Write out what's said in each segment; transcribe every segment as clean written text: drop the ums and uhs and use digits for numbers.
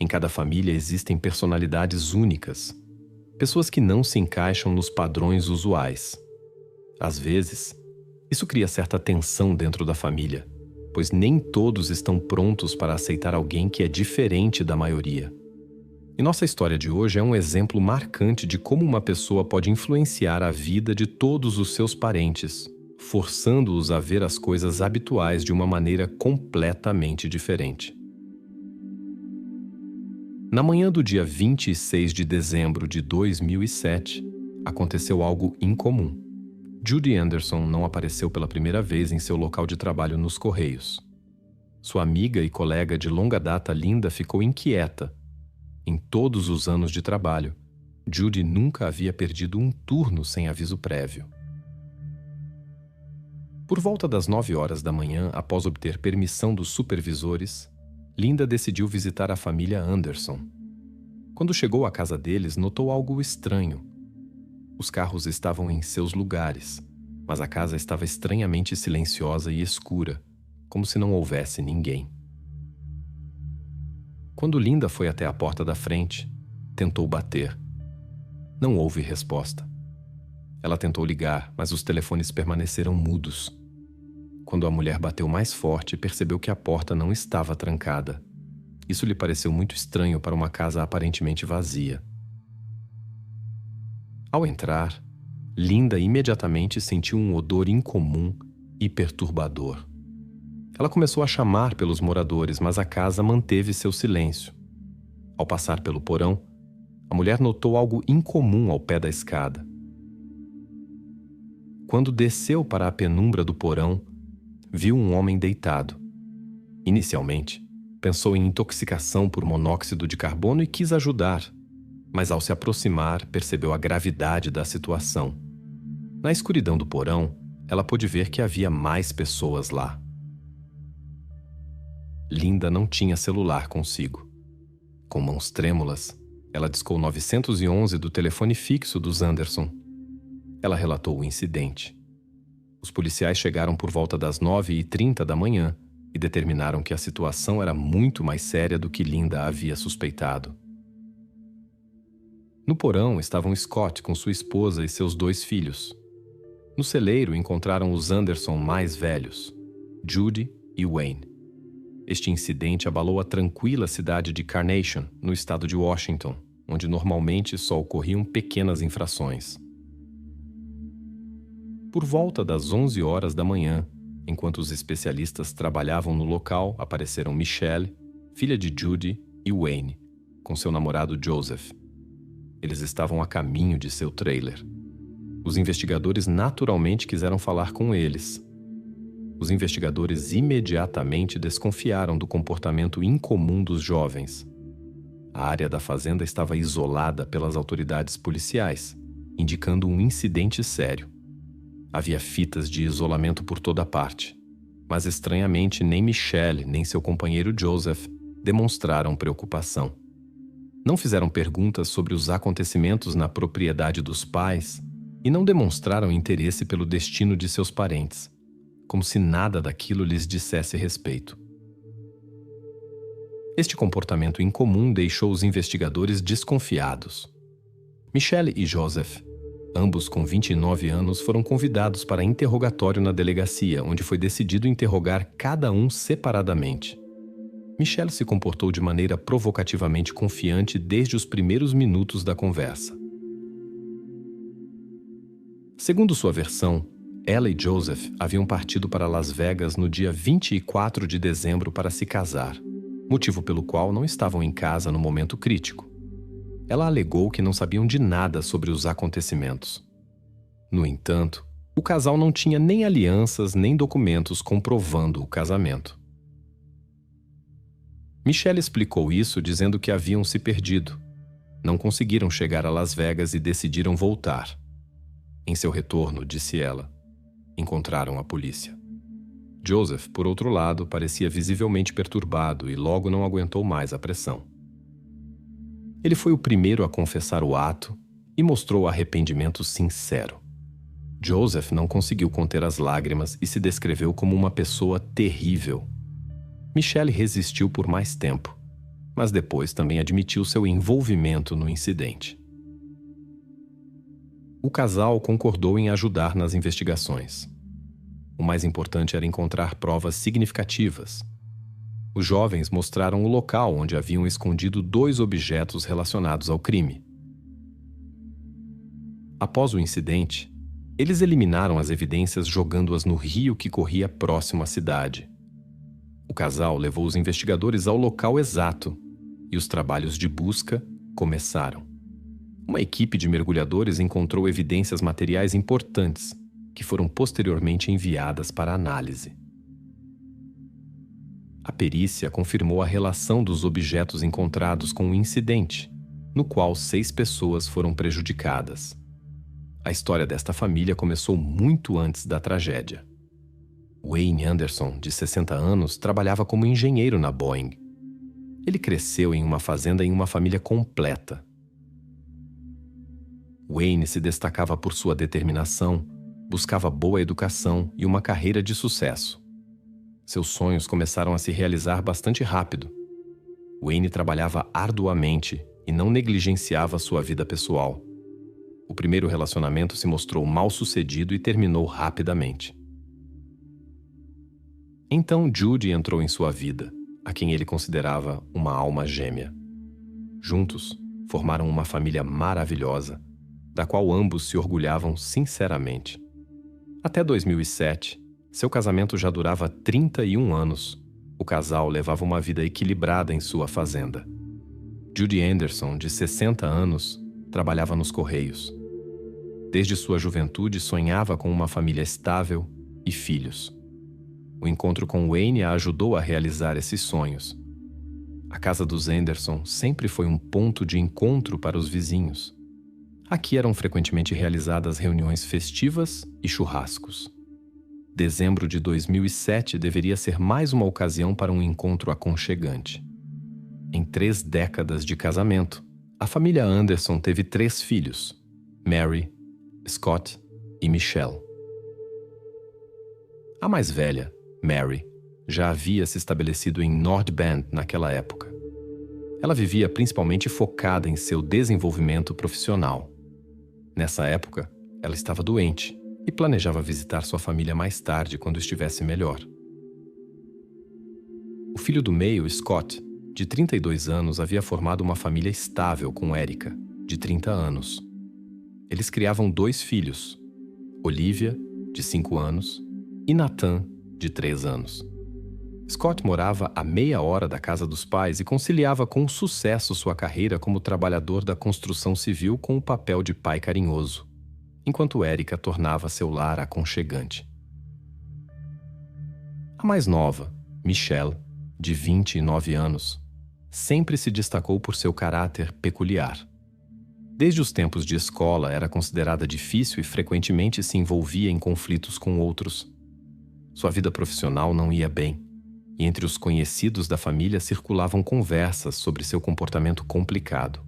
Em cada família existem personalidades únicas, pessoas que não se encaixam nos padrões usuais. Às vezes, isso cria certa tensão dentro da família, pois nem todos estão prontos para aceitar alguém que é diferente da maioria. E nossa história de hoje é um exemplo marcante de como uma pessoa pode influenciar a vida de todos os seus parentes, forçando-os a ver as coisas habituais de uma maneira completamente diferente. Na manhã do dia 26 de dezembro de 2007, aconteceu algo incomum. Judy Anderson não apareceu pela primeira vez em seu local de trabalho nos Correios. Sua amiga e colega de longa data Linda ficou inquieta. Em todos os anos de trabalho, Judy nunca havia perdido um turno sem aviso prévio. Por volta das 9 horas da manhã, após obter permissão dos supervisores, Linda decidiu visitar a família Anderson. Quando chegou à casa deles, notou algo estranho. Os carros estavam em seus lugares, mas a casa estava estranhamente silenciosa e escura, como se não houvesse ninguém. Quando Linda foi até a porta da frente, tentou bater. Não houve resposta. Ela tentou ligar, mas os telefones permaneceram mudos. Quando a mulher bateu mais forte, percebeu que a porta não estava trancada. Isso lhe pareceu muito estranho para uma casa aparentemente vazia. Ao entrar, Linda imediatamente sentiu um odor incomum e perturbador. Ela começou a chamar pelos moradores, mas a casa manteve seu silêncio. Ao passar pelo porão, a mulher notou algo incomum ao pé da escada. Quando desceu para a penumbra do porão, viu um homem deitado. Inicialmente, pensou em intoxicação por monóxido de carbono e quis ajudar, mas ao se aproximar, percebeu a gravidade da situação. Na escuridão do porão, ela pôde ver que havia mais pessoas lá. Linda não tinha celular consigo. Com mãos trêmulas, ela discou 911 do telefone fixo dos Anderson. Ela relatou o incidente. Os policiais chegaram por volta das 9h30 da manhã e determinaram que a situação era muito mais séria do que Linda havia suspeitado. No porão estavam Scott com sua esposa e seus 2 filhos. No celeiro encontraram os Anderson mais velhos, Judy e Wayne. Este incidente abalou a tranquila cidade de Carnation, no estado de Washington, onde normalmente só ocorriam pequenas infrações. Por volta das 11 horas da manhã, enquanto os especialistas trabalhavam no local, apareceram Michelle, filha de Judy, e Wayne, com seu namorado Joseph. Eles estavam a caminho de seu trailer. Os investigadores naturalmente quiseram falar com eles. Os investigadores imediatamente desconfiaram do comportamento incomum dos jovens. A área da fazenda estava isolada pelas autoridades policiais, indicando um incidente sério. Havia fitas de isolamento por toda parte, mas estranhamente nem Michelle nem seu companheiro Joseph demonstraram preocupação. Não fizeram perguntas sobre os acontecimentos na propriedade dos pais e não demonstraram interesse pelo destino de seus parentes, como se nada daquilo lhes dissesse respeito. Este comportamento incomum deixou os investigadores desconfiados. Michelle e Joseph, ambos com 29 anos, foram convidados para interrogatório na delegacia, onde foi decidido interrogar cada um separadamente. Michelle se comportou de maneira provocativamente confiante desde os primeiros minutos da conversa. Segundo sua versão, ela e Joseph haviam partido para Las Vegas no dia 24 de dezembro para se casar, motivo pelo qual não estavam em casa no momento crítico. Ela alegou que não sabiam de nada sobre os acontecimentos. No entanto, o casal não tinha nem alianças nem documentos comprovando o casamento. Michelle explicou isso dizendo que haviam se perdido. Não conseguiram chegar a Las Vegas e decidiram voltar. Em seu retorno, disse ela, encontraram a polícia. Joseph, por outro lado, parecia visivelmente perturbado e logo não aguentou mais a pressão. Ele foi o primeiro a confessar o ato e mostrou arrependimento sincero. Joseph não conseguiu conter as lágrimas e se descreveu como uma pessoa terrível. Michelle resistiu por mais tempo, mas depois também admitiu seu envolvimento no incidente. O casal concordou em ajudar nas investigações. O mais importante era encontrar provas significativas. Os jovens mostraram o local onde haviam escondido 2 objetos relacionados ao crime. Após o incidente, eles eliminaram as evidências jogando-as no rio que corria próximo à cidade. O casal levou os investigadores ao local exato e os trabalhos de busca começaram. Uma equipe de mergulhadores encontrou evidências materiais importantes que foram posteriormente enviadas para análise. A perícia confirmou a relação dos objetos encontrados com o incidente, no qual 6 pessoas foram prejudicadas. A história desta família começou muito antes da tragédia. Wayne Anderson, de 60 anos, trabalhava como engenheiro na Boeing. Ele cresceu em uma fazenda em uma família completa. Wayne se destacava por sua determinação, buscava boa educação e uma carreira de sucesso. Seus sonhos começaram a se realizar bastante rápido. Wayne trabalhava arduamente e não negligenciava sua vida pessoal. O primeiro relacionamento se mostrou mal sucedido e terminou rapidamente. Então Judy entrou em sua vida, a quem ele considerava uma alma gêmea. Juntos, formaram uma família maravilhosa, da qual ambos se orgulhavam sinceramente. Até 2007, seu casamento já durava 31 anos. O casal levava uma vida equilibrada em sua fazenda. Judy Anderson, de 60 anos, trabalhava nos Correios. Desde sua juventude, sonhava com uma família estável e filhos. O encontro com Wayne a ajudou a realizar esses sonhos. A casa dos Anderson sempre foi um ponto de encontro para os vizinhos. Aqui eram frequentemente realizadas reuniões festivas e churrascos. Dezembro de 2007 deveria ser mais uma ocasião para um encontro aconchegante. Em 3 décadas de casamento, a família Anderson teve 3 filhos: Mary, Scott e Michelle. A mais velha, Mary, já havia se estabelecido em North Bend naquela época. Ela vivia principalmente focada em seu desenvolvimento profissional. Nessa época, ela estava doente e planejava visitar sua família mais tarde quando estivesse melhor. O filho do meio, Scott, de 32 anos, havia formado uma família estável com Erica, de 30 anos. Eles criavam 2 filhos, Olivia, de 5 anos, e Nathan, de 3 anos. Scott morava a meia hora da casa dos pais e conciliava com sucesso sua carreira como trabalhador da construção civil com o papel de pai carinhoso, enquanto Erica tornava seu lar aconchegante. A mais nova, Michelle, de 29 anos, sempre se destacou por seu caráter peculiar. Desde os tempos de escola, era considerada difícil e frequentemente se envolvia em conflitos com outros. Sua vida profissional não ia bem, e entre os conhecidos da família circulavam conversas sobre seu comportamento complicado.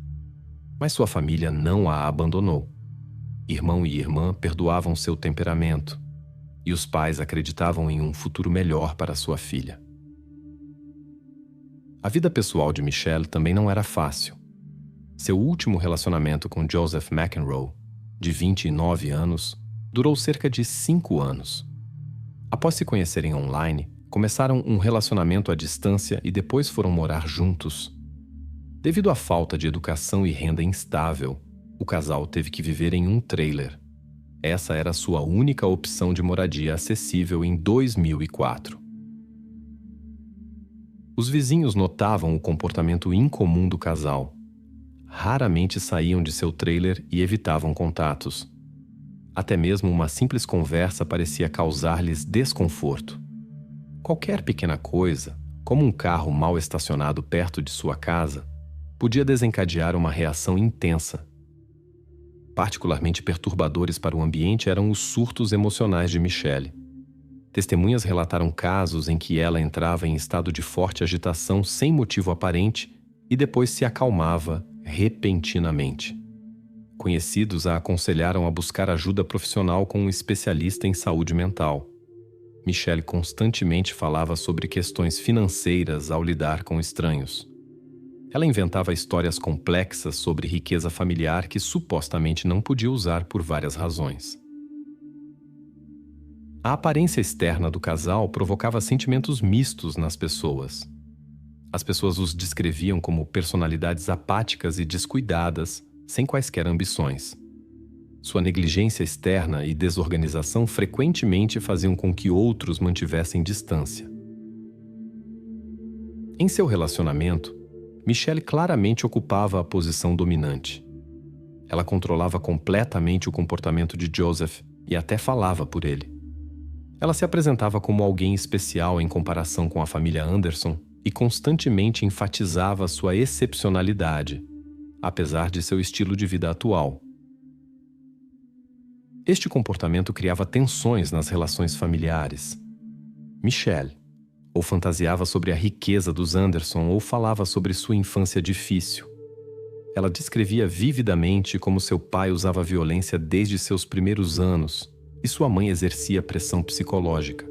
Mas sua família não a abandonou. Irmão e irmã perdoavam seu temperamento, e os pais acreditavam em um futuro melhor para sua filha. A vida pessoal de Michelle também não era fácil. Seu último relacionamento com Joseph McEnroe, de 29 anos, durou cerca de 5 anos. Após se conhecerem online, começaram um relacionamento à distância e depois foram morar juntos. Devido à falta de educação e renda instável, o casal teve que viver em um trailer. Essa era sua única opção de moradia acessível em 2004. Os vizinhos notavam o comportamento incomum do casal. Raramente saíam de seu trailer e evitavam contatos. Até mesmo uma simples conversa parecia causar-lhes desconforto. Qualquer pequena coisa, como um carro mal estacionado perto de sua casa, podia desencadear uma reação intensa. Particularmente perturbadores para o ambiente eram os surtos emocionais de Michelle. Testemunhas relataram casos em que ela entrava em estado de forte agitação sem motivo aparente e depois se acalmava repentinamente. Conhecidos a aconselharam a buscar ajuda profissional com um especialista em saúde mental. Michelle constantemente falava sobre questões financeiras ao lidar com estranhos. Ela inventava histórias complexas sobre riqueza familiar que supostamente não podia usar por várias razões. A aparência externa do casal provocava sentimentos mistos nas pessoas. As pessoas os descreviam como personalidades apáticas e descuidadas, sem quaisquer ambições. Sua negligência externa e desorganização frequentemente faziam com que outros mantivessem distância. Em seu relacionamento, Michelle claramente ocupava a posição dominante. Ela controlava completamente o comportamento de Joseph e até falava por ele. Ela se apresentava como alguém especial em comparação com a família Anderson e constantemente enfatizava sua excepcionalidade, apesar de seu estilo de vida atual. Este comportamento criava tensões nas relações familiares. Michelle ou fantasiava sobre a riqueza dos Anderson ou falava sobre sua infância difícil. Ela descrevia vividamente como seu pai usava violência desde seus primeiros anos e sua mãe exercia pressão psicológica.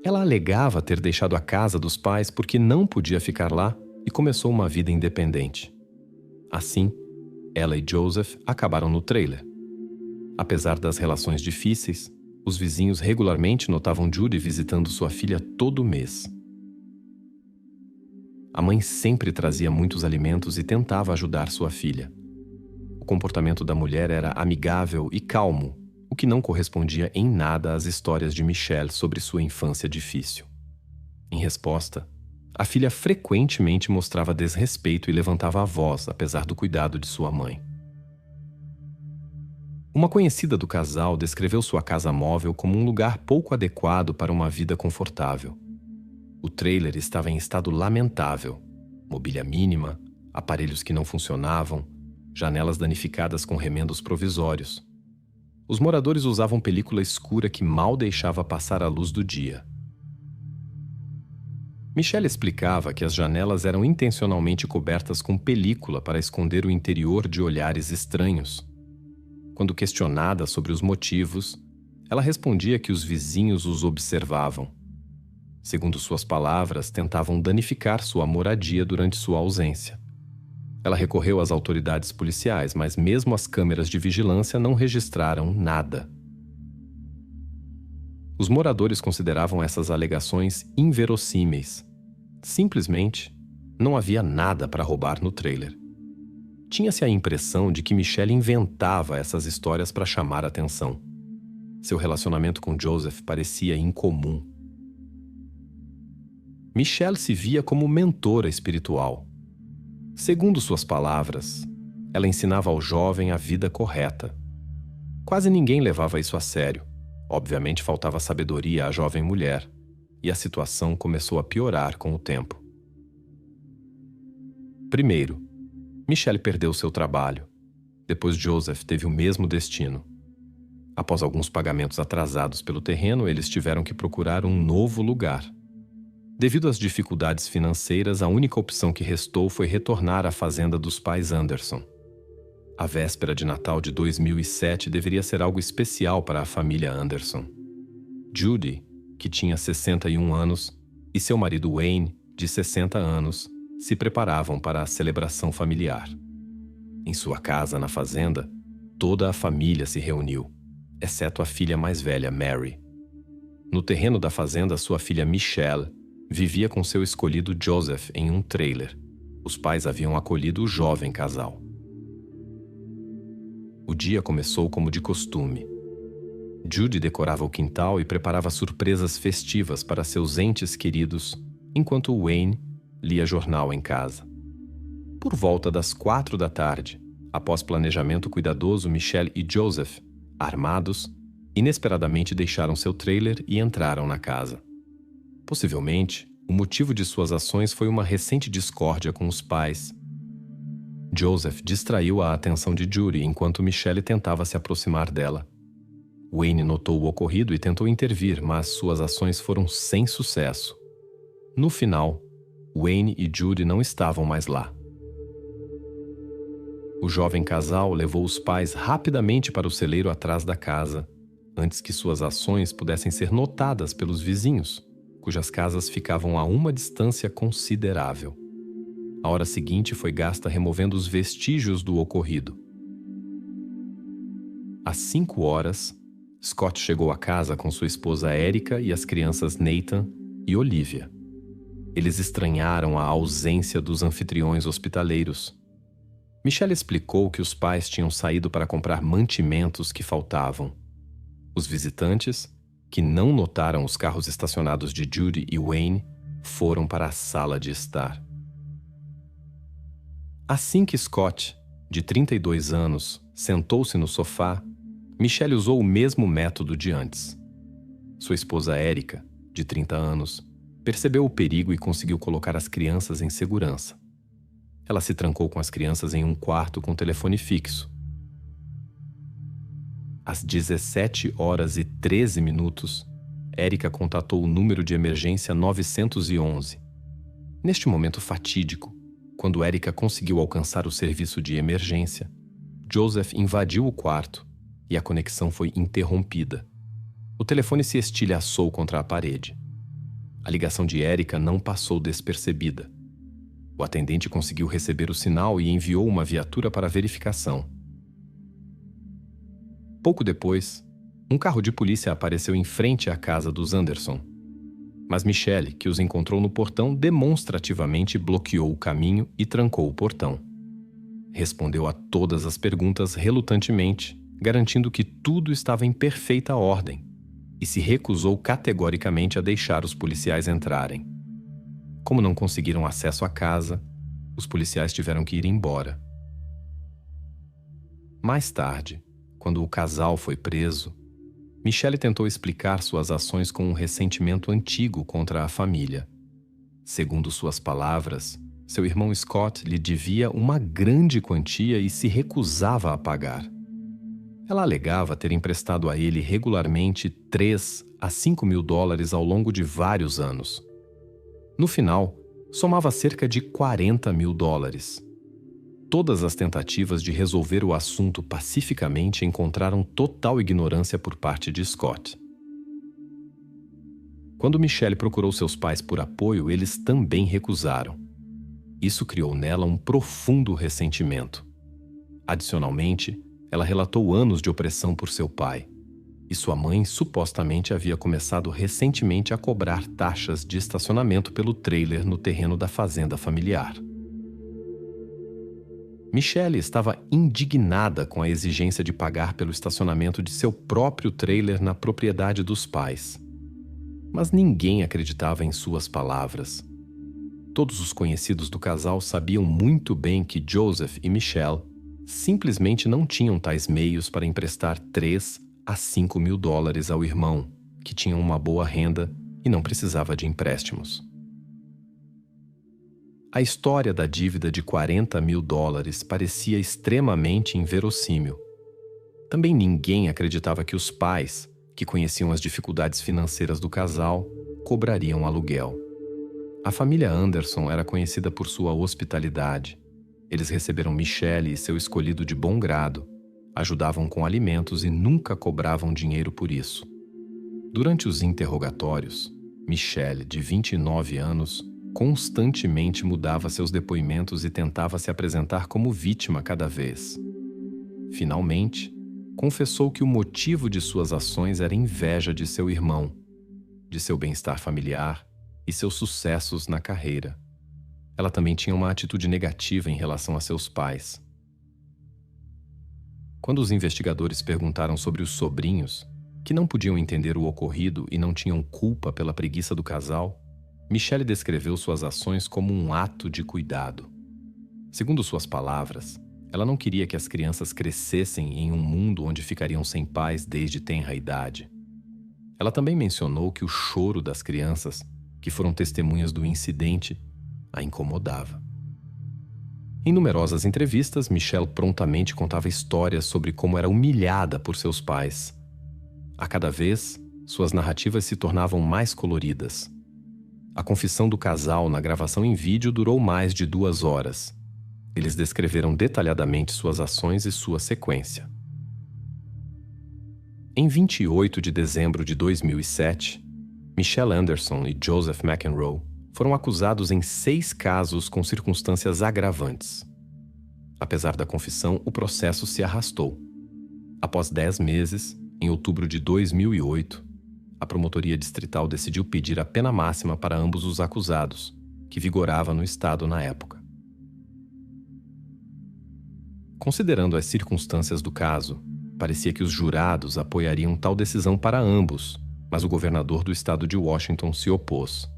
Ela alegava ter deixado a casa dos pais porque não podia ficar lá e começou uma vida independente. Assim, ela e Joseph acabaram no trailer. Apesar das relações difíceis, os vizinhos regularmente notavam Judy visitando sua filha todo mês. A mãe sempre trazia muitos alimentos e tentava ajudar sua filha. O comportamento da mulher era amigável e calmo, o que não correspondia em nada às histórias de Michelle sobre sua infância difícil. Em resposta, a filha frequentemente mostrava desrespeito e levantava a voz, apesar do cuidado de sua mãe. Uma conhecida do casal descreveu sua casa móvel como um lugar pouco adequado para uma vida confortável. O trailer estava em estado lamentável, mobília mínima, aparelhos que não funcionavam, janelas danificadas com remendos provisórios. Os moradores usavam película escura que mal deixava passar a luz do dia. Michelle explicava que as janelas eram intencionalmente cobertas com película para esconder o interior de olhares estranhos. Quando questionada sobre os motivos, ela respondia que os vizinhos os observavam. Segundo suas palavras, tentavam danificar sua moradia durante sua ausência. Ela recorreu às autoridades policiais, mas mesmo as câmeras de vigilância não registraram nada. Os moradores consideravam essas alegações inverossímeis. Simplesmente, não havia nada para roubar no trailer. Tinha-se a impressão de que Michelle inventava essas histórias para chamar atenção. Seu relacionamento com Joseph parecia incomum. Michelle se via como mentora espiritual. Segundo suas palavras, ela ensinava ao jovem a vida correta. Quase ninguém levava isso a sério. Obviamente faltava sabedoria à jovem mulher, e a situação começou a piorar com o tempo. Primeiro, Michelle perdeu seu trabalho. Depois Joseph teve o mesmo destino. Após alguns pagamentos atrasados pelo terreno, eles tiveram que procurar um novo lugar. Devido às dificuldades financeiras, a única opção que restou foi retornar à fazenda dos pais Anderson. A véspera de Natal de 2007 deveria ser algo especial para a família Anderson. Judy, que tinha 61 anos, e seu marido Wayne, de 60 anos, se preparavam para a celebração familiar. Em sua casa na fazenda, toda a família se reuniu, exceto a filha mais velha, Mary. No terreno da fazenda, sua filha Michelle vivia com seu escolhido Joseph em um trailer. Os pais haviam acolhido o jovem casal. O dia começou como de costume. Judy decorava o quintal e preparava surpresas festivas para seus entes queridos, enquanto Wayne lia jornal em casa. Por volta das 4 da tarde, após planejamento cuidadoso, Michelle e Joseph, armados, inesperadamente deixaram seu trailer e entraram na casa. Possivelmente, o motivo de suas ações foi uma recente discórdia com os pais. Joseph distraiu a atenção de Judy enquanto Michelle tentava se aproximar dela. Wayne notou o ocorrido e tentou intervir, mas suas ações foram sem sucesso. No final, Wayne e Judy não estavam mais lá. O jovem casal levou os pais rapidamente para o celeiro atrás da casa, antes que suas ações pudessem ser notadas pelos vizinhos, cujas casas ficavam a uma distância considerável. A hora seguinte foi gasta removendo os vestígios do ocorrido. Às 5 horas, Scott chegou a casa com sua esposa Erica e as crianças Nathan e Olivia. Eles estranharam a ausência dos anfitriões hospitaleiros. Michelle explicou que os pais tinham saído para comprar mantimentos que faltavam. Os visitantes, que não notaram os carros estacionados de Judy e Wayne, foram para a sala de estar. Assim que Scott, de 32 anos, sentou-se no sofá, Michelle usou o mesmo método de antes. Sua esposa Erica, de 30 anos, percebeu o perigo e conseguiu colocar as crianças em segurança. Ela se trancou com as crianças em um quarto com telefone fixo. Às 17 horas e 13 minutos, Erica contatou o número de emergência 911. Neste momento fatídico, quando Erica conseguiu alcançar o serviço de emergência, Joseph invadiu o quarto e a conexão foi interrompida. O telefone se estilhaçou contra a parede. A ligação de Erica não passou despercebida. O atendente conseguiu receber o sinal e enviou uma viatura para verificação. Pouco depois, um carro de polícia apareceu em frente à casa dos Anderson. Mas Michelle, que os encontrou no portão, demonstrativamente bloqueou o caminho e trancou o portão. Respondeu a todas as perguntas relutantemente, garantindo que tudo estava em perfeita ordem, e se recusou categoricamente a deixar os policiais entrarem. Como não conseguiram acesso à casa, os policiais tiveram que ir embora. Mais tarde, quando o casal foi preso, Michelle tentou explicar suas ações com um ressentimento antigo contra a família. Segundo suas palavras, seu irmão Scott lhe devia uma grande quantia e se recusava a pagar. Ela alegava ter emprestado a ele regularmente 3 a 5 mil dólares ao longo de vários anos. No final, somava cerca de 40 mil dólares. Todas as tentativas de resolver o assunto pacificamente encontraram total ignorância por parte de Scott. Quando Michelle procurou seus pais por apoio, eles também recusaram. Isso criou nela um profundo ressentimento. Adicionalmente, ela relatou anos de opressão por seu pai, e sua mãe supostamente havia começado recentemente a cobrar taxas de estacionamento pelo trailer no terreno da fazenda familiar. Michelle estava indignada com a exigência de pagar pelo estacionamento de seu próprio trailer na propriedade dos pais. Mas ninguém acreditava em suas palavras. Todos os conhecidos do casal sabiam muito bem que Joseph e Michelle simplesmente não tinham tais meios para emprestar 3 a 5 mil dólares ao irmão, que tinha uma boa renda e não precisava de empréstimos. A história da dívida de 40 mil dólares parecia extremamente inverossímil. Também ninguém acreditava que os pais, que conheciam as dificuldades financeiras do casal, cobrariam aluguel. A família Anderson era conhecida por sua hospitalidade. Eles receberam Michelle e seu escolhido de bom grado, ajudavam com alimentos e nunca cobravam dinheiro por isso. Durante os interrogatórios, Michelle, de 29 anos, constantemente mudava seus depoimentos e tentava se apresentar como vítima cada vez. Finalmente, confessou que o motivo de suas ações era inveja de seu irmão, de seu bem-estar familiar e seus sucessos na carreira. Ela também tinha uma atitude negativa em relação a seus pais. Quando os investigadores perguntaram sobre os sobrinhos, que não podiam entender o ocorrido e não tinham culpa pela preguiça do casal, Michelle descreveu suas ações como um ato de cuidado. Segundo suas palavras, ela não queria que as crianças crescessem em um mundo onde ficariam sem pais desde tenra idade. Ela também mencionou que o choro das crianças, que foram testemunhas do incidente, a incomodava. Em numerosas entrevistas, Michelle prontamente contava histórias sobre como era humilhada por seus pais. A cada vez, suas narrativas se tornavam mais coloridas. A confissão do casal na gravação em vídeo durou mais de 2 horas. Eles descreveram detalhadamente suas ações e sua sequência. Em 28 de dezembro de 2007, Michelle Anderson e Joseph McEnroe foram acusados em 6 casos com circunstâncias agravantes. Apesar da confissão, o processo se arrastou. Após 10 meses, em outubro de 2008, a Promotoria Distrital decidiu pedir a pena máxima para ambos os acusados, que vigorava no estado na época. Considerando as circunstâncias do caso, parecia que os jurados apoiariam tal decisão para ambos, mas o governador do estado de Washington se opôs.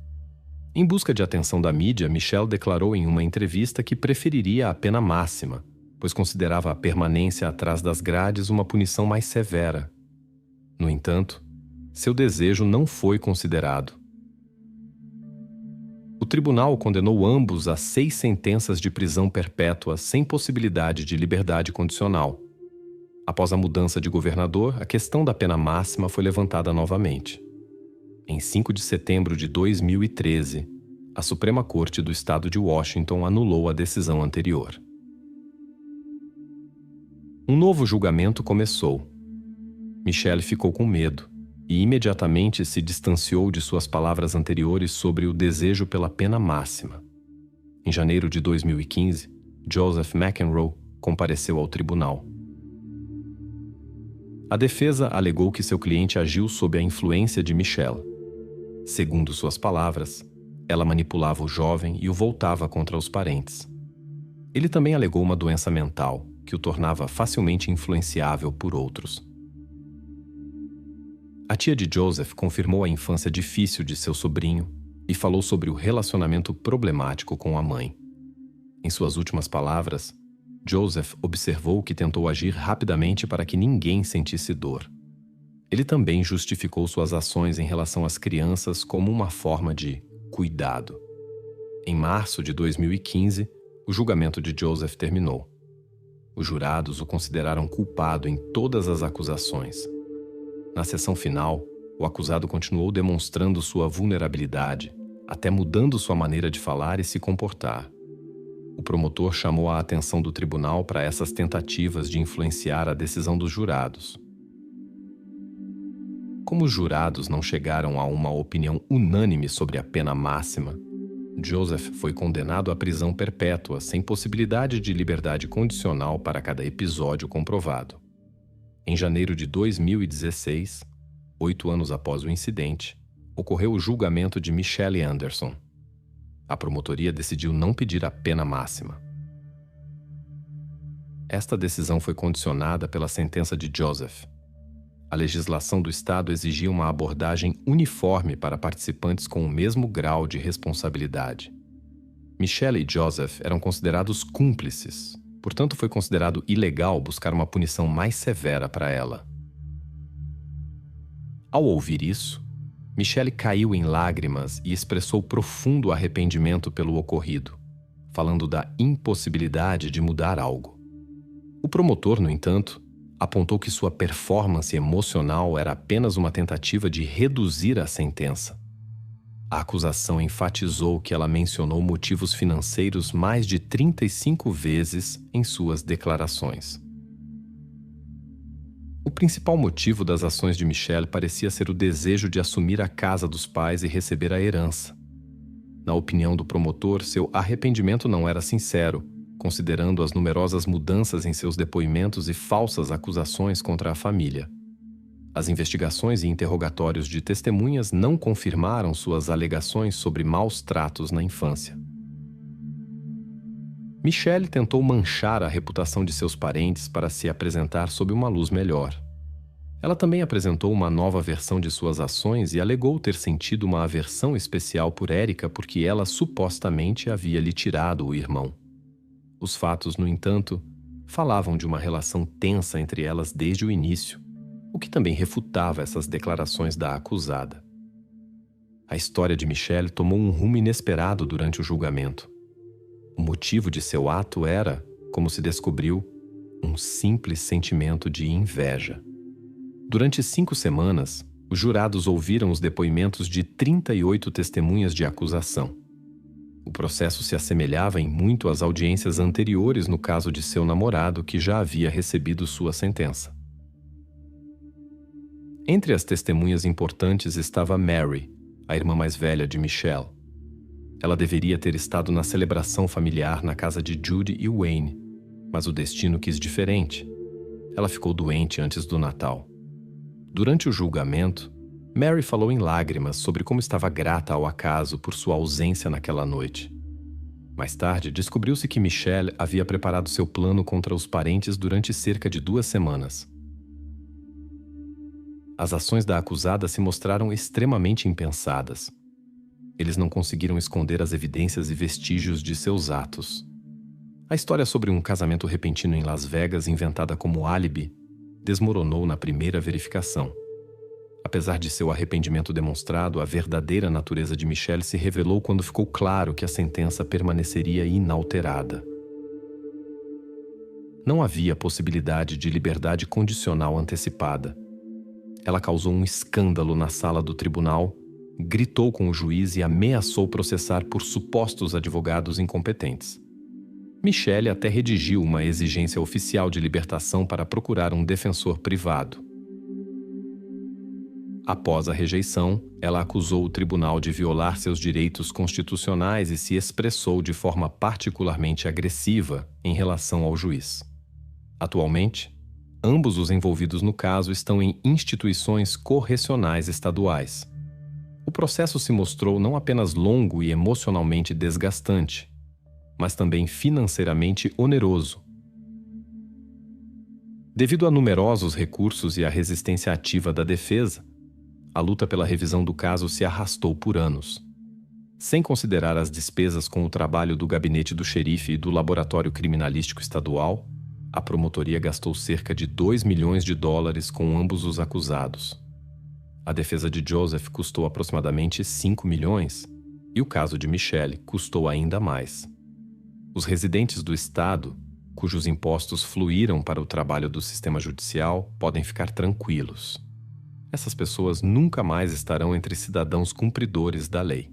Em busca de atenção da mídia, Michelle declarou em uma entrevista que preferiria a pena máxima, pois considerava a permanência atrás das grades uma punição mais severa. No entanto, seu desejo não foi considerado. O tribunal condenou ambos a 6 sentenças de prisão perpétua sem possibilidade de liberdade condicional. Após a mudança de governador, a questão da pena máxima foi levantada novamente. Em 5 de setembro de 2013, a Suprema Corte do Estado de Washington anulou a decisão anterior. Um novo julgamento começou. Michelle ficou com medo e imediatamente se distanciou de suas palavras anteriores sobre o desejo pela pena máxima. Em janeiro de 2015, Joseph McEnroe compareceu ao tribunal. A defesa alegou que seu cliente agiu sob a influência de Michelle. Segundo suas palavras, ela manipulava o jovem e o voltava contra os parentes. Ele também alegou uma doença mental, que o tornava facilmente influenciável por outros. A tia de Joseph confirmou a infância difícil de seu sobrinho e falou sobre o relacionamento problemático com a mãe. Em suas últimas palavras, Joseph observou que tentou agir rapidamente para que ninguém sentisse dor. Ele também justificou suas ações em relação às crianças como uma forma de cuidado. Em março de 2015, o julgamento de Joseph terminou. Os jurados o consideraram culpado em todas as acusações. Na sessão final, o acusado continuou demonstrando sua vulnerabilidade, até mudando sua maneira de falar e se comportar. O promotor chamou a atenção do tribunal para essas tentativas de influenciar a decisão dos jurados. Como os jurados não chegaram a uma opinião unânime sobre a pena máxima, Joseph foi condenado à prisão perpétua sem possibilidade de liberdade condicional para cada episódio comprovado. Em janeiro de 2016, 8 anos após o incidente, ocorreu o julgamento de Michelle Anderson. A promotoria decidiu não pedir a pena máxima. Esta decisão foi condicionada pela sentença de Joseph. A legislação do estado exigia uma abordagem uniforme para participantes com o mesmo grau de responsabilidade. Michelle e Joseph eram considerados cúmplices, portanto foi considerado ilegal buscar uma punição mais severa para ela. Ao ouvir isso, Michelle caiu em lágrimas e expressou profundo arrependimento pelo ocorrido, falando da impossibilidade de mudar algo. O promotor, no entanto, apontou que sua performance emocional era apenas uma tentativa de reduzir a sentença. A acusação enfatizou que ela mencionou motivos financeiros mais de 35 vezes em suas declarações. O principal motivo das ações de Michelle parecia ser o desejo de assumir a casa dos pais e receber a herança. Na opinião do promotor, seu arrependimento não era sincero, considerando as numerosas mudanças em seus depoimentos e falsas acusações contra a família. As investigações e interrogatórios de testemunhas não confirmaram suas alegações sobre maus tratos na infância. Michelle tentou manchar a reputação de seus parentes para se apresentar sob uma luz melhor. Ela também apresentou uma nova versão de suas ações e alegou ter sentido uma aversão especial por Erica porque ela supostamente havia lhe tirado o irmão. Os fatos, no entanto, falavam de uma relação tensa entre elas desde o início, o que também refutava essas declarações da acusada. A história de Michelle tomou um rumo inesperado durante o julgamento. O motivo de seu ato era, como se descobriu, um simples sentimento de inveja. Durante 5 semanas, os jurados ouviram os depoimentos de 38 testemunhas de acusação. O processo se assemelhava em muito às audiências anteriores no caso de seu namorado, que já havia recebido sua sentença. Entre as testemunhas importantes estava Mary, a irmã mais velha de Michelle. Ela deveria ter estado na celebração familiar na casa de Judy e Wayne, mas o destino quis diferente. Ela ficou doente antes do Natal. Durante o julgamento, Mary falou em lágrimas sobre como estava grata ao acaso por sua ausência naquela noite. Mais tarde, descobriu-se que Michelle havia preparado seu plano contra os parentes durante cerca de 2 semanas. As ações da acusada se mostraram extremamente impensadas. Eles não conseguiram esconder as evidências e vestígios de seus atos. A história sobre um casamento repentino em Las Vegas, inventada como álibi, desmoronou na primeira verificação. Apesar de seu arrependimento demonstrado, a verdadeira natureza de Michelle se revelou quando ficou claro que a sentença permaneceria inalterada. Não havia possibilidade de liberdade condicional antecipada. Ela causou um escândalo na sala do tribunal, gritou com o juiz e ameaçou processar por supostos advogados incompetentes. Michelle até redigiu uma exigência oficial de libertação para procurar um defensor privado. Após a rejeição, ela acusou o tribunal de violar seus direitos constitucionais e se expressou de forma particularmente agressiva em relação ao juiz. Atualmente, ambos os envolvidos no caso estão em instituições correcionais estaduais. O processo se mostrou não apenas longo e emocionalmente desgastante, mas também financeiramente oneroso. Devido a numerosos recursos e à resistência ativa da defesa, a luta pela revisão do caso se arrastou por anos. Sem considerar as despesas com o trabalho do gabinete do xerife e do laboratório criminalístico estadual, a promotoria gastou cerca de $2 milhões com ambos os acusados. A defesa de Joseph custou aproximadamente 5 milhões e o caso de Michelle custou ainda mais. Os residentes do estado, cujos impostos fluíram para o trabalho do sistema judicial, podem ficar tranquilos. Essas pessoas nunca mais estarão entre cidadãos cumpridores da lei.